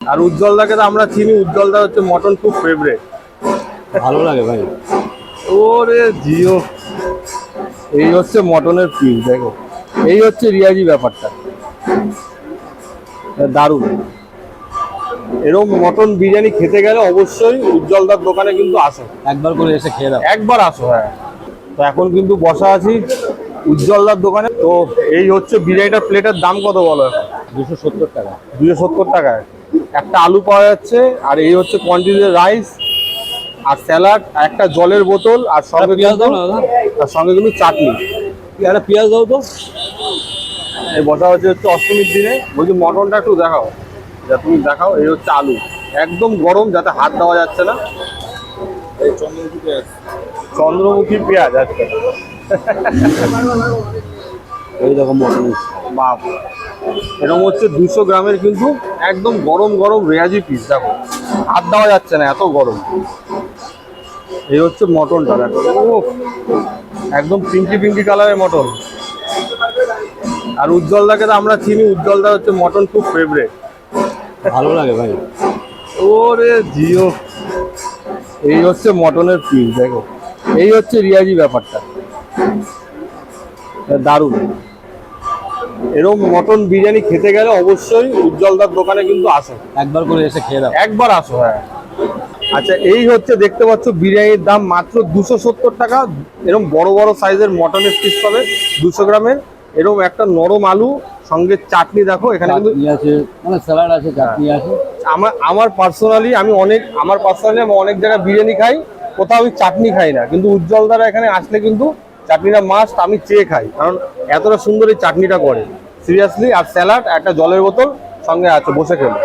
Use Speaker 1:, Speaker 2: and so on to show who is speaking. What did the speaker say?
Speaker 1: আর উজ্জ্বলদাকে তো আমরা চিনি, উজ্জ্বলদা হচ্ছে মটন খুব ফেভারিট,
Speaker 2: ভালো লাগে ভাই।
Speaker 1: ওরে জিও, এই হচ্ছে মটনের পিস, দেখো এই হচ্ছে রিয়াজি ব্যাপারটা, দারুণ। এরকম মটন বিরিয়ানি খেতে গেলে অবশ্যই উজ্জ্বলদার দোকানে কিন্তু আসো,
Speaker 2: একবার করে এসে খেয়ে দাও।
Speaker 1: একবার আসো। হ্যাঁ, তো এখন কিন্তু বসা আছি উজ্জ্বলদার দোকানে। তো এই হচ্ছে বিরিয়ানিটার প্লেটের দাম কত বলো এখন?
Speaker 2: 270 টাকা।
Speaker 1: 270 টাকায় একটা আলু পাওয়া যাচ্ছে, আর এই হচ্ছে কোয়ান্টিটি রাইস আর স্যালাড, একটা জলের বোতল, আর সঙ্গে
Speaker 2: পেঁয়াজ দাও না দাদা,
Speaker 1: আর সঙ্গে কিন্তু চাটনি।
Speaker 2: একটা পেঁয়াজ দাও তো।
Speaker 1: এই বসা হচ্ছে অষ্টমীর দিনে। বলছি মটনটা একটু দেখাও, যা তুমি দেখাও। এই হচ্ছে আলু, একদম গরম, যাতে হাত দেওয়া যাচ্ছে না।
Speaker 2: এই চন্দ্রমুখী পেঁয়াজ।
Speaker 1: চন্দ্রমুখী পেঁয়াজ, আচ্ছা।
Speaker 2: এই রকম মটন।
Speaker 1: বাপ, এরকম হচ্ছে 200 গ্রামের কিন্তু একদম গরম গরম রেয়াজি পিস, দেখো হাত দেওয়া যাচ্ছে না, এত গরম। এই হচ্ছে মটনটা, দেখো উফ, একদম পিঙ্কি পিঙ্কি কালারের মটন। আর উজ্জ্বলদাকে তো আমরা চিনি, উজ্জ্বলদা হচ্ছে মটন খুব ফেভারিট,
Speaker 2: ভালো লাগে ভাই।
Speaker 1: ওরে জিও, এই হচ্ছে মটনের পিস, দেখো এই হচ্ছে রিয়াজি ব্যাপারটা, দারুণ। এরকম মটন বিরিয়ানি খেতে গেলে অবশ্যই উজ্জ্বলদার দোকানে কিন্তু আসো,
Speaker 2: একবার করে এসে খেয়ে দাও।
Speaker 1: একবার আসো। হ্যাঁ, আচ্ছা, এই হচ্ছে দেখতে পাচ্ছ বিরিয়ানির দাম মাত্র 270 টাকা। এরকম বড় বড় সাইজের মটনের পিস পাবে 200 গ্রামের। এরকম একটা নরম আলু, সঙ্গে চাটনি, দেখো এখানে কিন্তু
Speaker 2: চাটনি আছে, মানে স্যালাড আছে, চাটনি আছে।
Speaker 1: আমার পার্সোনালি আমি অনেক জায়গায় বিরিয়ানি খাই, কোথাও আমি চাটনি খাই না, কিন্তু উজ্জ্বলদারা এখানে আসলে কিন্তু চাটনিটা মাস্ট আমি চেয়ে খাই, কারণ এতটা সুন্দর এই চাটনিটা করে, সিরিয়াসলি। আর স্যালাড, একটা জলের বোতল সঙ্গে আছে, বসে খেলো।